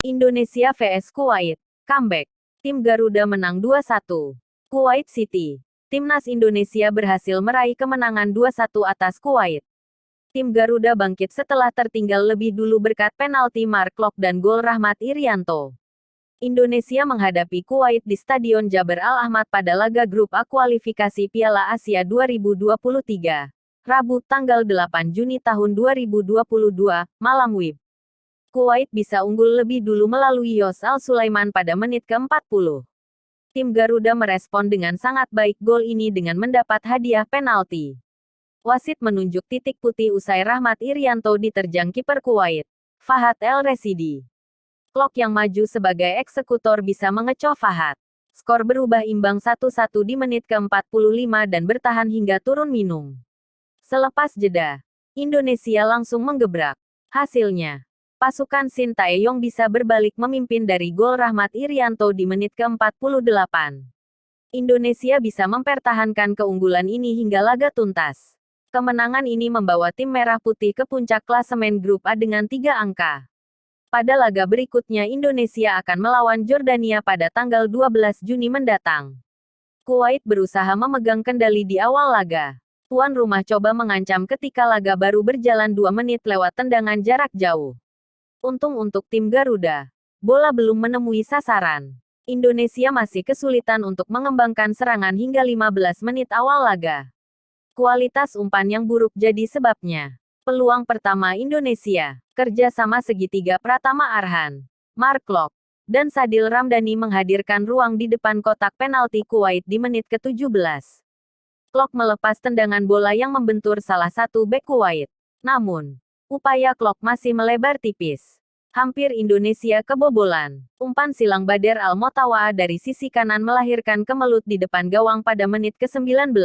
Indonesia vs Kuwait. Comeback. Tim Garuda menang 2-1. Kuwait City. Timnas Indonesia berhasil meraih kemenangan 2-1 atas Kuwait. Tim Garuda bangkit setelah tertinggal lebih dulu berkat penalti Mark Klok dan gol Rahmat Irianto. Indonesia menghadapi Kuwait di Stadion Jabar Al-Ahmad pada laga grup A kualifikasi Piala Asia 2023. Rabu, tanggal 8 Juni tahun 2022, malam WIB. Kuwait bisa unggul lebih dulu melalui Yos Al-Sulaiman pada menit ke-40. Tim Garuda merespon dengan sangat baik gol ini dengan mendapat hadiah penalti. Wasit menunjuk titik putih usai Rahmat Irianto diterjang kiper Kuwait, Fahad El Residi. Klok yang maju sebagai eksekutor bisa mengecoh Fahad. Skor berubah imbang 1-1 di menit ke-45 dan bertahan hingga turun minum. Selepas jeda, Indonesia langsung menggebrak. Hasilnya, pasukan Shin Tae-yong bisa berbalik memimpin dari gol Rahmat Irianto di menit ke-48. Indonesia bisa mempertahankan keunggulan ini hingga laga tuntas. Kemenangan ini membawa tim Merah Putih ke puncak klasemen grup A dengan 3 angka. Pada laga berikutnya Indonesia akan melawan Jordania pada tanggal 12 Juni mendatang. Kuwait berusaha memegang kendali di awal laga. Tuan rumah coba mengancam ketika laga baru berjalan 2 menit lewat tendangan jarak jauh. Untung untuk tim Garuda, bola belum menemui sasaran. Indonesia masih kesulitan untuk mengembangkan serangan hingga 15 menit awal laga. Kualitas umpan yang buruk jadi sebabnya. Peluang pertama Indonesia, kerja sama segitiga Pratama Arhan, Mark Klok, dan Sadil Ramdhani menghadirkan ruang di depan kotak penalti Kuwait di menit ke-17. Klok melepas tendangan bola yang membentur salah satu bek Kuwait. Namun, upaya Klok masih melebar tipis. Hampir Indonesia kebobolan. Umpan silang Badr Al-Motawa dari sisi kanan melahirkan kemelut di depan gawang pada menit ke-19.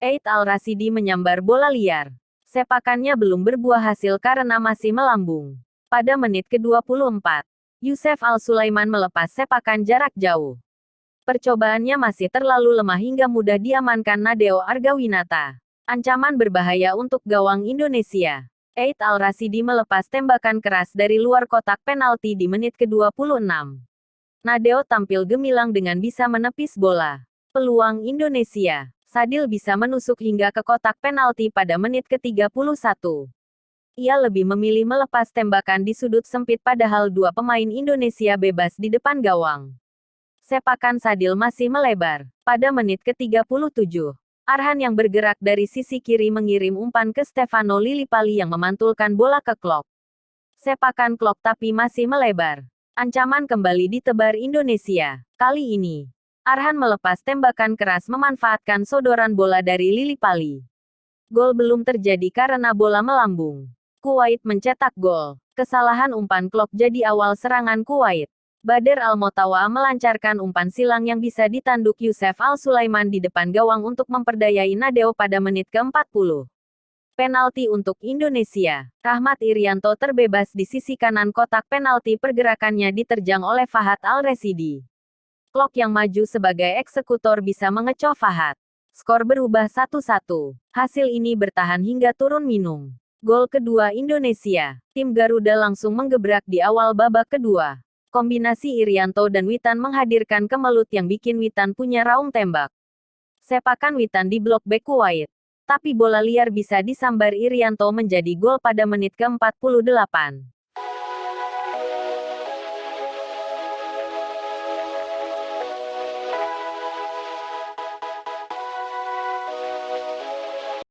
Eid Al-Rasidi menyambar bola liar. Sepakannya belum berbuah hasil karena masih melambung. Pada menit ke-24, Yusef Al-Sulaiman melepas sepakan jarak jauh. Percobaannya masih terlalu lemah hingga mudah diamankan Nadeo Argawinata. Ancaman berbahaya untuk gawang Indonesia. Eid Al-Rasidi melepas tembakan keras dari luar kotak penalti di menit ke-26. Nadeo tampil gemilang dengan bisa menepis bola. Peluang Indonesia. Sadil bisa menusuk hingga ke kotak penalti pada menit ke-31. Ia lebih memilih melepas tembakan di sudut sempit padahal 2 pemain Indonesia bebas di depan gawang. Sepakan Sadil masih melebar. Pada menit ke-37, Arhan yang bergerak dari sisi kiri mengirim umpan ke Stefano Lillipali yang memantulkan bola ke Klok. Sepakan Klok tapi masih melebar. Ancaman kembali ditebar Indonesia. Kali ini, Arhan melepas tembakan keras memanfaatkan sodoran bola dari Lillipali. Gol belum terjadi karena bola melambung. Kuwait mencetak gol. Kesalahan umpan Klok jadi awal serangan Kuwait. Badr Al-Motawa melancarkan umpan silang yang bisa ditanduk Yusef Al-Sulaiman di depan gawang untuk memperdayai Nadeo pada menit ke-40. Penalti untuk Indonesia. Rahmat Irianto terbebas di sisi kanan kotak penalti, pergerakannya diterjang oleh Fahad Al-Residi. Klok yang maju sebagai eksekutor bisa mengecoh Fahad. Skor berubah 1-1. Hasil ini bertahan hingga turun minum. Gol kedua Indonesia. Tim Garuda langsung menggebrak di awal babak kedua. Kombinasi Irianto dan Witan menghadirkan kemelut yang bikin Witan punya raung tembak. Sepakan Witan di blok bek Kuwait. Tapi bola liar bisa disambar Irianto menjadi gol pada menit ke-48.